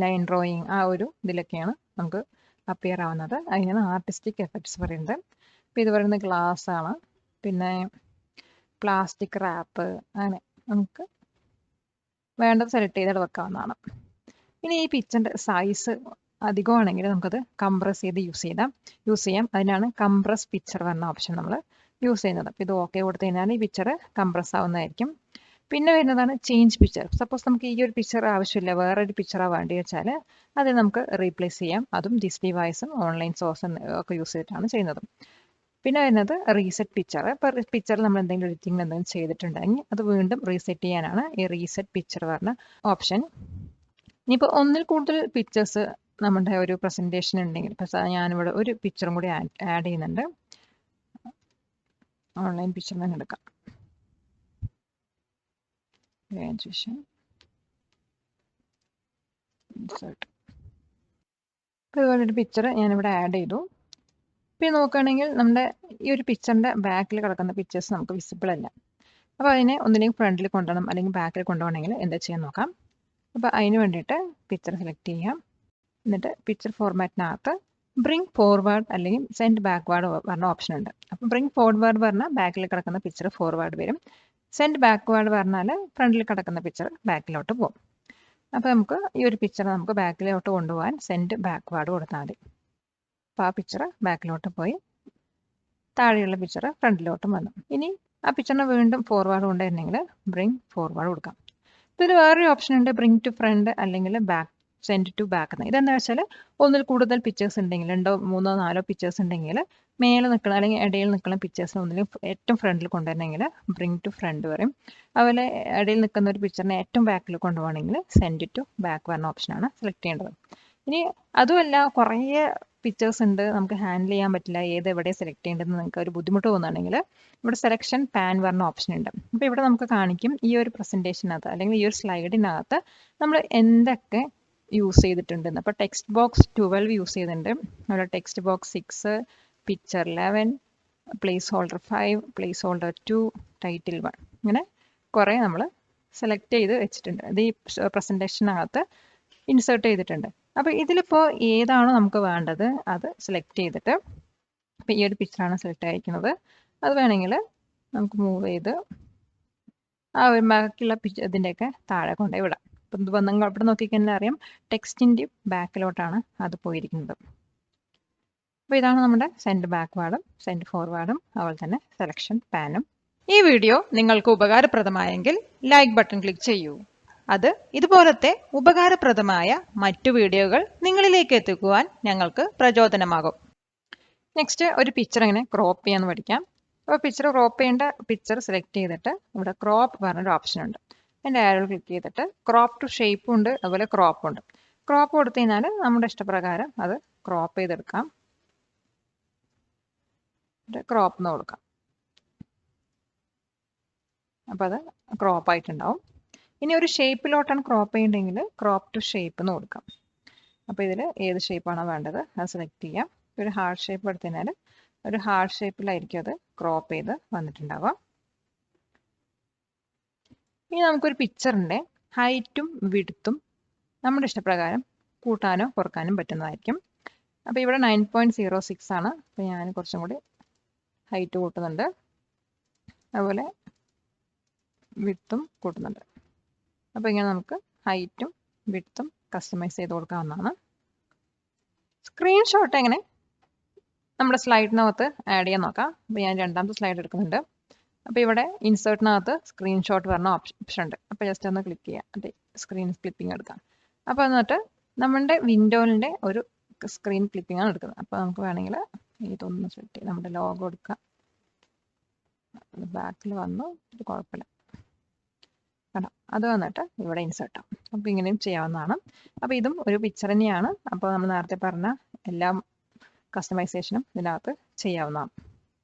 ലൈൻ ഡ്രോയിങ്, ആ ഒരു ഇതിലൊക്കെയാണ് നമുക്ക് അപ്പിയർ ആവുന്നത്. അതിനാണ് ആർട്ടിസ്റ്റിക് എഫക്ട്സ് പറയുന്നത്. അപ്പോൾ ഇത് പറയുന്നത് ഗ്ലാസ് ആണ്, പിന്നെ പ്ലാസ്റ്റിക് റാപ്പ്, അങ്ങനെ നമുക്ക് വേണ്ടത് സെലക്ട് ചെയ്തിട്ട് വെക്കാവുന്നതാണ്. ഇനി ഈ പിക്ചറിൻ്റെ സൈസ് അധികമാണെങ്കിൽ നമുക്കത് കംപ്രസ് ചെയ്ത് യൂസ് ചെയ്യാം. അതിനാണ് കംപ്രസ് പിക്ചർ പറഞ്ഞ ഓപ്ഷൻ നമ്മൾ യൂസ് ചെയ്യുന്നത്. അപ്പോൾ ഇത് ഓക്കെ കൊടുത്തു കഴിഞ്ഞാൽ ഈ പിക്ചർ കംപ്രസ് ആവുന്നതായിരിക്കും. പിന്നെ വരുന്നതാണ് ചേഞ്ച് പിക്ചർ. സപ്പോസ് നമുക്ക് ഈ ഒരു പിക്ചർ ആവശ്യമില്ല, വേറൊരു പിക്ചറാണ് വേണ്ടി വെച്ചാൽ അത് നമുക്ക് റീപ്ലേസ് ചെയ്യാം. അതും ഡിസ്പ്ലേ വൈസും ഓൺലൈൻ സോഴ്സും ഒക്കെ യൂസ് ചെയ്തിട്ടാണ് ചെയ്യുന്നത്. പിന്നെ വരുന്നത് റീസെറ്റ് പിക്ചർ. ഇപ്പോൾ പിക്ചറിൽ നമ്മൾ എന്തെങ്കിലും എഡിറ്റിംഗ് എന്തെങ്കിലും ചെയ്തിട്ടുണ്ടെങ്കിൽ അത് വീണ്ടും റീസെറ്റ് ചെയ്യാനാണ് ഈ റീസെറ്റ് പിക്ചർ പറഞ്ഞ ഓപ്ഷൻ. ഇനിയിപ്പോൾ ഒന്നിൽ കൂടുതൽ പിക്ചേഴ്സ് നമ്മുടെ ഒരു പ്രസൻറ്റേഷൻ ഉണ്ടെങ്കിൽ, ഇപ്പോൾ ഞാനിവിടെ ഒരു പിക്ചറും കൂടി ആഡ് ചെയ്യുന്നുണ്ട്. ഓൺലൈൻ പിക്ചർ തന്നെ എടുക്കാം. Graduation insert. അപ്പോൾ ഇതുപോലൊരു പിക്ചർ ഞാനിവിടെ ആഡ് ചെയ്തു. പിന്നെ നോക്കുകയാണെങ്കിൽ നമ്മുടെ ഈ ഒരു പിക്ചറിൻ്റെ ബാക്കിൽ കിടക്കുന്ന പിക്ചേഴ്സ് നമുക്ക് വിസിബിൾ അല്ല. അപ്പോൾ അതിനെ ഒന്നില്ലെങ്കിൽ ഫ്രണ്ടിൽ കൊണ്ടുപോകണം അല്ലെങ്കിൽ ബാക്കിൽ കൊണ്ടുപോകണമെങ്കിൽ എന്താ ചെയ്യാൻ നോക്കാം. അപ്പോൾ അതിന് വേണ്ടിയിട്ട് പിക്ചർ സെലക്ട് ചെയ്യാം. എന്നിട്ട് പിക്ചർ ഫോർമാറ്റിനകത്ത് ബ്രിങ് ഫോർവേഡ് അല്ലെങ്കിൽ സെൻഡ് ബാക്ക്വേർഡ് പറഞ്ഞ ഓപ്ഷൻ ഉണ്ട്. അപ്പോൾ ബ്രിങ് ഫോർവേഡ് പറഞ്ഞാൽ ബാക്കിൽ കിടക്കുന്ന പിക്ചർ ഫോർവേഡ് വരും. സെൻഡ് ബാക്ക്വേർഡ് പറഞ്ഞാൽ ഫ്രണ്ടിൽ കിടക്കുന്ന പിക്ചർ ബാക്കിലോട്ട് പോകും. അപ്പോൾ നമുക്ക് ഈ ഒരു പിക്ചർ നമുക്ക് ബാക്കിലോട്ട് കൊണ്ടുപോകാൻ സെൻഡ് ബാക്ക്വേർഡ് കൊടുത്താൽ മതി. അപ്പോൾ ആ പിക്ചർ ബാക്കിലോട്ട് പോയി താഴെയുള്ള പിക്ചർ ഫ്രണ്ടിലോട്ടും വന്നു. ഇനി ആ പിക്ചറിനെ വീണ്ടും ഫോർവേഡ് കൊണ്ടുവരണമെങ്കിൽ ബ്രിങ് ഫോർവേഡ് കൊടുക്കാം. ഇതിൽ വേറൊരു ഓപ്ഷൻ ഉണ്ട്, ബ്രിങ് ടു ഫ്രണ്ട് അല്ലെങ്കിൽ ബാക്ക് സെൻഡ് ടു ബാക്ക് എന്ന്. ഇതെന്താ വെച്ചാൽ ഒന്നിൽ കൂടുതൽ പിക്ചേഴ്സ് ഉണ്ടെങ്കിൽ 2, 3, 4 പിക്ചേഴ്സ് ഉണ്ടെങ്കിൽ മേലെ നിൽക്കുന്ന അല്ലെങ്കിൽ ഇടയിൽ നിൽക്കുന്ന പിക്ചേഴ്സിനെ ഒന്നിലും ഏറ്റവും ഫ്രണ്ടിൽ കൊണ്ടുവരണമെങ്കിൽ ബ്രിങ് ടു ഫ്രണ്ട് പറയും. അതുപോലെ ഇടയിൽ നിൽക്കുന്ന ഒരു പിക്ചറിനെ ഏറ്റവും ബാക്കിൽ കൊണ്ടുപോകണമെങ്കിൽ സെൻഡ് ടു ബാക്ക് പറഞ്ഞ ഓപ്ഷനാണ് സെലക്ട് ചെയ്യേണ്ടത്. ഇനി അതുമല്ല കുറേ പിക്ചേഴ്സ് ഉണ്ട്, നമുക്ക് ഹാൻഡിൽ ചെയ്യാൻ പറ്റില്ല, ഏത് എവിടെ സെലക്ട് ചെയ്യേണ്ടതെന്ന് നിങ്ങൾക്ക് ഒരു ബുദ്ധിമുട്ട് തോന്നുകയാണെങ്കിൽ ഇവിടെ സെലക്ഷൻ പാൻ പറഞ്ഞ ഓപ്ഷൻ ഉണ്ട്. അപ്പോൾ ഇവിടെ നമുക്ക് കാണിക്കും ഈ ഒരു പ്രസൻറ്റേഷനകത്ത് അല്ലെങ്കിൽ ഈ ഒരു സ്ലൈഡിനകത്ത് നമ്മൾ എന്തൊക്കെ യൂസ് ചെയ്തിട്ടുണ്ടെന്ന്. അപ്പോൾ ടെക്സ്റ്റ് ബോക്സ് 12 യൂസ് ചെയ്തിട്ടുണ്ട്, അതുപോലെ text box 6, picture 11, place holder 5, place holder 2, title 1, ഇങ്ങനെ കുറേ നമ്മൾ സെലക്ട് ചെയ്ത് വെച്ചിട്ടുണ്ട്. ഇത് ഈ പ്രസൻറ്റേഷനകത്ത് ഇൻസേർട്ട് ചെയ്തിട്ടുണ്ട്. അപ്പോൾ ഇതിലിപ്പോൾ ഏതാണോ നമുക്ക് വേണ്ടത് അത് സെലക്ട് ചെയ്തിട്ട്, ഇപ്പോൾ ഈ ഒരു പിക്ചറാണ് സെലക്ട് ആയിരിക്കുന്നത്, അത് വേണമെങ്കിൽ നമുക്ക് മൂവ് ചെയ്ത് ആ ഒരു ബാക്കിയുള്ള ഇതിൻ്റെയൊക്കെ താഴെ കൊണ്ടുപോയി വിടാം. അപ്പം ഇത് നിങ്ങൾ ഇവിടെ നോക്കിക്കഴിഞ്ഞാൽ അറിയാം ടെക്സ്റ്റിൻ്റെ ബാക്കിലോട്ടാണ് അത് പോയിരിക്കുന്നത്. അപ്പോൾ ഇതാണ് നമ്മുടെ സെൻഡ് ബാക്ക്വാർഡും സെൻഡ് ഫോർവേഡും അതുപോലെ തന്നെ സെലക്ഷൻ പാനും. ഈ വീഡിയോ നിങ്ങൾക്ക് ഉപകാരപ്രദമായെങ്കിൽ ലൈക്ക് ബട്ടൺ ക്ലിക്ക് ചെയ്യൂ. അത് ഇതുപോലത്തെ ഉപകാരപ്രദമായ മറ്റു വീഡിയോകൾ നിങ്ങളിലേക്ക് എത്തിക്കുവാൻ ഞങ്ങൾക്ക് പ്രചോദനമാകും. നെക്സ്റ്റ് ഒരു പിക്ചർ എങ്ങനെ ക്രോപ്പ് ചെയ്യാന്ന് പഠിക്കാം. അപ്പോൾ പിക്ചർ ക്രോപ്പ് ചെയ്യേണ്ട പിക്ചർ സെലക്ട് ചെയ്തിട്ട് ഇവിടെ ക്രോപ്പ് പറഞ്ഞൊരു ഓപ്ഷൻ ഉണ്ട്. അതിൻ്റെ ആരോ ക്ലിക്ക് ചെയ്തിട്ട് ക്രോപ്പ് ടു ഷേപ്പും ഉണ്ട്, അതുപോലെ ക്രോപ്പും ഉണ്ട്. ക്രോപ്പ് കൊടുത്തു കഴിഞ്ഞാൽ നമ്മുടെ ഇഷ്ടപ്രകാരം അത് ക്രോപ്പ് ചെയ്തെടുക്കാം. ക്രോപ്പ് എന്ന് കൊടുക്കാം. അപ്പോൾ അത് ക്രോപ്പ് ആയിട്ടുണ്ടാവും. ഇനി ഒരു ഷേപ്പിലോട്ടാണ് ക്രോപ്പ് ചെയ്യണമെങ്കിൽ ക്രോപ്പ് ടു ഷേപ്പ് എന്ന് കൊടുക്കാം. അപ്പോൾ ഇതിൽ ഏത് ഷേപ്പാണോ വേണ്ടത് അത് സെലക്ട് ചെയ്യാം. ഒരു ഹാർട്ട് ഷേപ്പ് എടുത്തു കഴിഞ്ഞാൽ ഒരു ഹാർട്ട് ഷേപ്പിലായിരിക്കും അത് ക്രോപ്പ് ചെയ്ത് വന്നിട്ടുണ്ടാവുക. ഇനി നമുക്കൊരു പിക്ചറിൻ്റെ ഹൈറ്റും വിഡ്ത്തും നമ്മുടെ ഇഷ്ടപ്രകാരം കൂട്ടാനോ കുറക്കാനും പറ്റുന്നതായിരിക്കും. അപ്പോൾ ഇവിടെ 9.06 ആണ്. അപ്പോൾ ഞാൻ കുറച്ചും കൂടി ഹൈറ്റ് കൂട്ടുന്നുണ്ട്, അതുപോലെ വിഡ്ത്തും കൂട്ടുന്നുണ്ട്. അപ്പോൾ ഇങ്ങനെ നമുക്ക് ഹൈറ്റും വിഡ്ത്തും കസ്റ്റമൈസ് ചെയ്ത് കൊടുക്കാവുന്നതാണ്. സ്ക്രീൻഷോട്ട് എങ്ങനെ നമ്മുടെ സ്ലൈഡിനകത്ത് ആഡ് ചെയ്യാൻ നോക്കാം. അപ്പോൾ ഞാൻ രണ്ടാമത്തെ സ്ലൈഡ് എടുക്കുന്നുണ്ട്. അപ്പോൾ ഇവിടെ ഇൻസേർട്ടിനകത്ത് സ്ക്രീൻഷോട്ട് പറഞ്ഞ ഓപ്ഷൻ ഉണ്ട്. അപ്പോൾ ജസ്റ്റ് ഒന്ന് ക്ലിക്ക് ചെയ്യാം, അതെ സ്ക്രീൻ ക്ലിപ്പിംഗ് എടുക്കാം. അപ്പോൾ എന്നിട്ട് നമ്മുടെ വിൻഡോയിൻ്റെ ഒരു സ്ക്രീൻ ക്ലിപ്പിംഗ് ആണ് എടുക്കുന്നത്. അപ്പോൾ നമുക്ക് വേണമെങ്കിൽ ഇതൊന്ന് സെറ്റ് ചെയ്യാം, നമ്മുടെ ലോഗോ എടുക്കാം. ബാക്കിൽ വന്നു, ഇത് കുഴപ്പമില്ല കേട്ടോ. അത് വന്നിട്ട് ഇവിടെ ഇൻസേർട്ട് ആവും. അപ്പോൾ ഇങ്ങനെയും ചെയ്യാവുന്നതാണ്. അപ്പോൾ ഇതും ഒരു പിക്ചർ തന്നെയാണ്. അപ്പോൾ നമ്മൾ നേരത്തെ പറഞ്ഞ എല്ലാ കസ്റ്റമൈസേഷനും ഇതിനകത്ത് ചെയ്യാവുന്നതാണ്.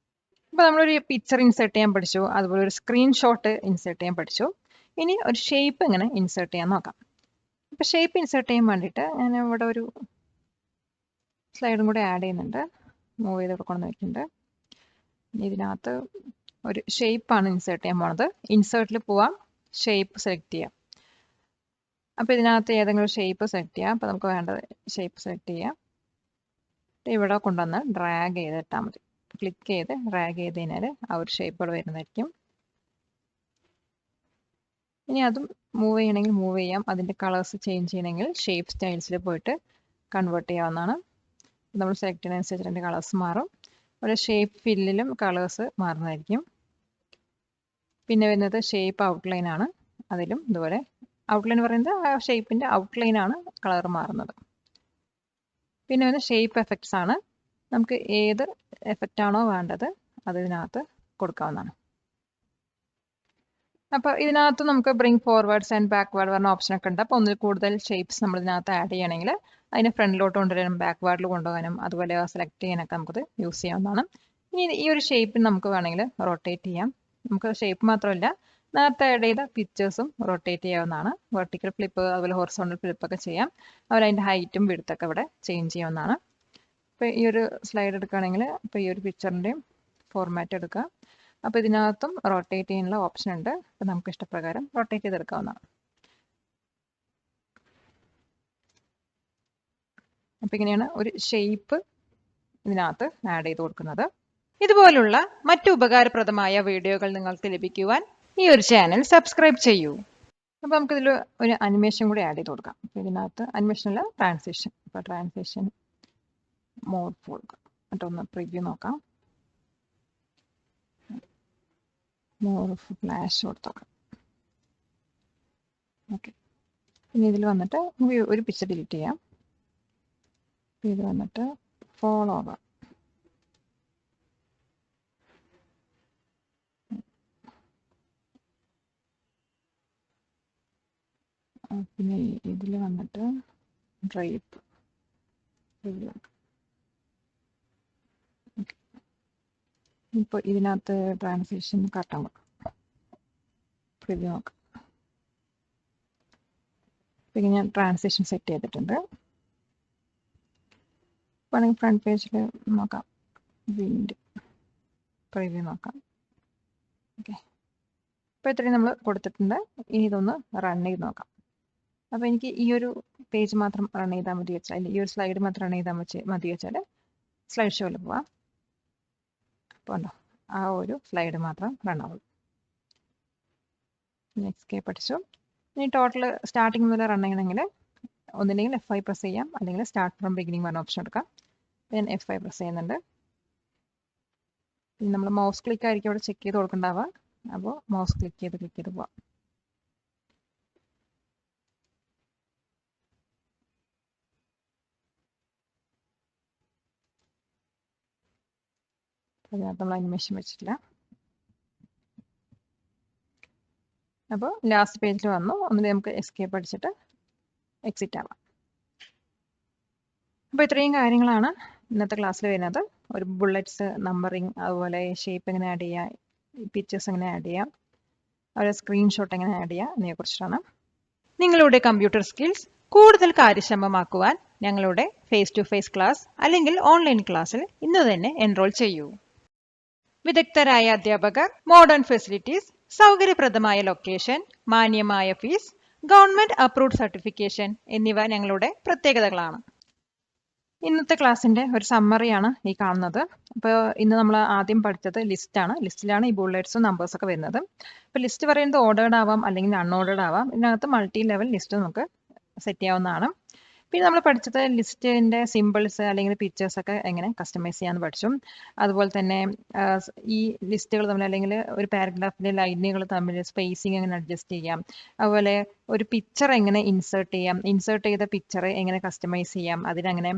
അപ്പോൾ നമ്മളൊരു പിക്ചർ ഇൻസേർട്ട് ചെയ്യാൻ പഠിച്ചു, അതുപോലെ ഒരു സ്ക്രീൻഷോട്ട് ഇൻസേർട്ട് ചെയ്യാൻ പഠിച്ചു. ഇനി ഒരു ഷേപ്പ് എങ്ങനെ ഇൻസേർട്ട് ചെയ്യാൻ നോക്കാം. അപ്പോൾ ഷേപ്പ് ഇൻസേർട്ട് ചെയ്യാൻ വേണ്ടിയിട്ട് ഞാൻ ഇവിടെ ഒരു സ്ലൈഡും കൂടെ ആഡ് ചെയ്യുന്നുണ്ട്, മൂവ് ചെയ്ത് കൊടുക്കണം വെക്കുന്നുണ്ട്. ഇതിനകത്ത് ഒരു ഷേപ്പാണ് ഇൻസേർട്ട് ചെയ്യാൻ പോണത്. ഇൻസേർട്ടിൽ പോവാം, ഷേപ്പ് സെലക്ട് ചെയ്യാം. അപ്പോൾ ഇതിനകത്ത് ഏതെങ്കിലും ഷേപ്പ് സെലക്ട് ചെയ്യാം. അപ്പോൾ നമുക്ക് വേണ്ടത് ഷേപ്പ് സെലക്ട് ചെയ്യാം. ഇവിടെ കൊണ്ടുവന്ന് ഡ്രാഗ് ചെയ്തിട്ടാൽ മതി. ക്ലിക്ക് ചെയ്ത് ഡ്രാഗ് ചെയ്ത് കഴിഞ്ഞാൽ ആ ഒരു ഷേപ്പുകൾ വരുന്നതായിരിക്കും. ഇനി അതും മൂവ് ചെയ്യണമെങ്കിൽ മൂവ് ചെയ്യാം. അതിൻ്റെ കളേഴ്സ് ചേഞ്ച് ചെയ്യണമെങ്കിൽ ഷേപ്പ് സ്റ്റൈൽസിൽ പോയിട്ട് കൺവേർട്ട് ചെയ്യാവുന്നതാണ്. നമ്മൾ സെലക്ട് ചെയ്യുന്നതനുസരിച്ച് അതിൻ്റെ കളേഴ്സ് മാറും. ഒരു ഷേപ്പ് ഫില്ലിലും കളേഴ്സ് മാറുന്നതായിരിക്കും. പിന്നെ വരുന്നത് ഷേപ്പ് ഔട്ട്ലൈൻ ആണ്. അതിലും ഇതുപോലെ ഔട്ട്ലൈൻ പറയുന്നത് ആ ഷേപ്പിൻ്റെ ഔട്ട്ലൈനാണ് കളർ മാറുന്നത്. പിന്നെ വരുന്നത് ഷേപ്പ് എഫക്ട്സ് ആണ്. നമുക്ക് ഏത് എഫക്റ്റ് ആണോ വേണ്ടത് അത് ഇതിനകത്ത് കൊടുക്കാവുന്നതാണ്. അപ്പോൾ ഇതിനകത്ത് നമുക്ക് ബ്രിങ് ഫോർവേഡ്സ് ആൻഡ് ബാക്ക്വേർഡ് പറഞ്ഞ ഓപ്ഷനൊക്കെ ഉണ്ട്. അപ്പോൾ ഒന്നിൽ കൂടുതൽ ഷേപ്സ് നമ്മൾ ഇതിനകത്ത് ആഡ് ചെയ്യണമെങ്കിൽ അതിനെ ഫ്രണ്ടിലോട്ട് കൊണ്ടുവരാനും ബാക്ക്വേർഡിൽ കൊണ്ടുപോകാനും അതുപോലെ സെലക്ട് ചെയ്യാനൊക്കെ നമുക്കത് യൂസ് ചെയ്യാവുന്നതാണ്. ഇനി ഈ ഒരു ഷേപ്പിന് നമുക്ക് വേണമെങ്കിൽ റൊട്ടേറ്റ് ചെയ്യാം. നമുക്ക് ഷേപ്പ് മാത്രമല്ല നേരത്തെ ആഡ് ചെയ്ത പിക്ചേഴ്സും റൊട്ടേറ്റ് ചെയ്യാവുന്നതാണ്. വെർട്ടിക്കൽ ഫ്ലിപ്പ് അതുപോലെ ഹൊറിസോണ്ടൽ ഫ്ലിപ്പൊക്കെ ചെയ്യാം. അതുപോലെ അതിൻ്റെ ഹൈറ്റും വിഡ്ത്തൊക്കെ ഇവിടെ ചേഞ്ച് ചെയ്യാവുന്നതാണ്. ഇപ്പോൾ ഈ ഒരു സ്ലൈഡ് എടുക്കുകയാണെങ്കിൽ ഇപ്പോൾ ഈ ഒരു പിക്ചറിൻ്റെയും ഫോർമാറ്റ് എടുക്കുക. അപ്പോൾ ഇതിനകത്തും റൊട്ടേറ്റ് ചെയ്യാനുള്ള ഓപ്ഷൻ ഉണ്ട്. അപ്പോൾ നമുക്ക് ഇഷ്ടപ്രകാരം റൊട്ടേറ്റ് ചെയ്തെടുക്കാവുന്നതാണ്. അപ്പോൾ ഇങ്ങനെയാണ് ഒരു ഷേപ്പ് ഇതിനകത്ത് ആഡ് ചെയ്ത് കൊടുക്കുന്നത്. ഇതുപോലുള്ള മറ്റു ഉപകാരപ്രദമായ വീഡിയോകൾ നിങ്ങൾക്ക് ലഭിക്കുവാൻ ഈ ഒരു ചാനൽ സബ്സ്ക്രൈബ് ചെയ്യൂ. അപ്പോൾ നമുക്കിതിൽ ഒരു അനിമേഷൻ കൂടി ആഡ് ചെയ്ത് കൊടുക്കാം. അപ്പോൾ ഇതിനകത്ത് അനിമേഷനിൽ ട്രാൻസിഷൻ, അപ്പോൾ ട്രാൻസിഷൻ മോഡ് കൊടുക്കാം. എന്നിട്ടൊന്ന് പ്രിവ്യൂ നോക്കാം. More flash കൊടുത്തോക്കാം. ഓക്കെ, ഇനി ഇതിൽ വന്നിട്ട് നമുക്ക് ഒരു പിക്ചർ ഡിലീറ്റ് ചെയ്യാം. ഇത് വന്നിട്ട് ഫോളോ ഓവർ. പിന്നെ ഇതിൽ വന്നിട്ട് ഡ്രൈപ്പ്. ഇപ്പോൾ ഇതിനകത്ത് ട്രാൻസിഷൻ കാട്ടാൻ പ്രിവ്യൂ നോക്കാം. പിന്നെ ഞാൻ ട്രാൻസിഷൻ സെറ്റ് ചെയ്തിട്ടുണ്ട്. വേണമെങ്കിൽ ഫ്രണ്ട് പേജിൽ നോക്കാം, വിൻഡ് പ്രിവ്യൂ നോക്കാം. ഓക്കെ, ഇപ്പോൾ ഇത്രയും നമ്മൾ കൊടുത്തിട്ടുണ്ട്. ഇനി ഇതൊന്ന് റൺ ചെയ്ത് നോക്കാം. അപ്പോൾ എനിക്ക് ഈ ഒരു പേജ് മാത്രം റൺ ചെയ്താൽ മതി വെച്ചാൽ, അല്ലെങ്കിൽ ഈ ഒരു സ്ലൈഡ് മാത്രം റൺ ചെയ്താൽ മതി വെച്ചാൽ സ്ലൈഡ് ഷോയിൽ പോവാം. അപ്പോൾ ഉണ്ടോ, ആ ഒരു സ്ലൈഡ് മാത്രം റൺ ആവും. എസ്കേപ്പ് പഠിച്ചു. ഇനി ടോട്ടൽ സ്റ്റാർട്ടിങ് മുതൽ റൺ ചെയ്യണമെങ്കിൽ ഒന്നില്ലെങ്കിൽ F5 പ്രസ് ചെയ്യാം, അല്ലെങ്കിൽ സ്റ്റാർട്ട് ഫ്രം ബിഗിനിങ് പറഞ്ഞ ഓപ്ഷൻ എടുക്കാം. ഞാൻ F5 പ്രസ് ചെയ്യുന്നുണ്ട്. പിന്നെ നമ്മൾ മൗസ് ക്ലിക്ക് ആയിരിക്കും അവിടെ ചെക്ക് ചെയ്ത് കൊടുക്കണ്ടാവുക. അപ്പോൾ മൗസ് ക്ലിക്ക് ചെയ്ത് പോവാം. അതിനകത്ത് നമ്മൾ അനിമേഷൻ വെച്ചിട്ടില്ല. അപ്പോൾ ലാസ്റ്റ് പേജിൽ വന്നു. ഒന്നിൽ നമുക്ക് എസ്കേപ്പ് അടിച്ചിട്ട് എക്സിറ്റ് ആവാം. അപ്പോൾ ഇത്രയും കാര്യങ്ങളാണ് ഇന്നത്തെ ക്ലാസ്സിൽ വരുന്നത്. ഒരു ബുള്ളറ്റ്സ്, നമ്പറിങ്, അതുപോലെ ഷേപ്പ് എങ്ങനെ ആഡ് ചെയ്യാം, പിക്ചേഴ്സ് എങ്ങനെ ആഡ് ചെയ്യാം, അതുപോലെ സ്ക്രീൻഷോട്ട് എങ്ങനെ ആഡ് ചെയ്യാം എന്നതിനെക്കുറിച്ചിട്ടാണ്. നിങ്ങളുടെ കമ്പ്യൂട്ടർ സ്കിൽസ് കൂടുതൽ കാര്യക്ഷമമാക്കുവാൻ ഞങ്ങളുടെ ഫേസ് ടു ഫേസ് ക്ലാസ് അല്ലെങ്കിൽ ഓൺലൈൻ ക്ലാസ്സിൽ ഇന്ന് തന്നെ എൻറോൾ ചെയ്യൂ. വിദഗ്ധരായ അധ്യാപകർ, മോഡേൺ ഫെസിലിറ്റീസ്, സൗകര്യപ്രദമായ ലൊക്കേഷൻ, മാന്യമായ ഫീസ്, ഗവൺമെന്റ് അപ്രൂവ്ഡ് സർട്ടിഫിക്കേഷൻ എന്നിവ ഞങ്ങളുടെ പ്രത്യേകതകളാണ്. ഇന്നത്തെ ക്ലാസ്സിന്റെ ഒരു സമ്മറിയാണ് ഈ കാണുന്നത്. അപ്പോൾ ഇന്ന് നമ്മൾ ആദ്യം പഠിച്ചത് ലിസ്റ്റാണ്. ലിസ്റ്റിലാണ് ഈ ബുള്ളറ്റ്സും നമ്പേഴ്സൊക്കെ വരുന്നത്. അപ്പോൾ ലിസ്റ്റ് പറയുന്നത് ഓർഡേർഡ് ആവാം അല്ലെങ്കിൽ അൺഓർഡേർഡ് ആവാം. ഇതിനകത്ത് മൾട്ടി ലെവൽ ലിസ്റ്റ് നമുക്ക് സെറ്റ് ചെയ്യാവുന്നതാണ്. പിന്നെ നമ്മൾ പഠിച്ചത് ലിസ്റ്റിന്റെ സിമ്പിൾസ് അല്ലെങ്കിൽ പിക്ചേഴ്സ് ഒക്കെ എങ്ങനെ കസ്റ്റമൈസ് ചെയ്യാമെന്ന് പഠിച്ചു. അതുപോലെ തന്നെ ഈ ലിസ്റ്റുകൾ തമ്മിൽ അല്ലെങ്കിൽ ഒരു പാരഗ്രാഫിലെ ലൈനുകൾ തമ്മിൽ സ്പേസിങ് എങ്ങനെ അഡ്ജസ്റ്റ് ചെയ്യാം, അതുപോലെ ഒരു പിക്ചർ എങ്ങനെ ഇൻസേർട്ട് ചെയ്യാം, ഇൻസേർട്ട് ചെയ്ത പിക്ചർ എങ്ങനെ കസ്റ്റമൈസ് ചെയ്യാം, അതിനങ്ങനെ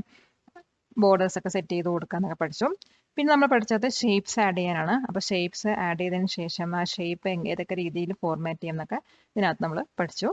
ബോർഡേഴ്സ് ഒക്കെ സെറ്റ് ചെയ്ത് കൊടുക്കാന്നൊക്കെ പഠിച്ചു. പിന്നെ നമ്മൾ പഠിച്ചത് ഷേപ്സ് ആഡ് ചെയ്യാനാണ്. അപ്പോൾ ഷേപ്സ് ആഡ് ചെയ്തതിന് ശേഷം ആ ഷേപ്പ് ഏതൊക്കെ രീതിയിൽ ഫോർമാറ്റ് ചെയ്യാം എന്നൊക്കെ ഇതിനകത്ത് നമ്മൾ പഠിച്ചു.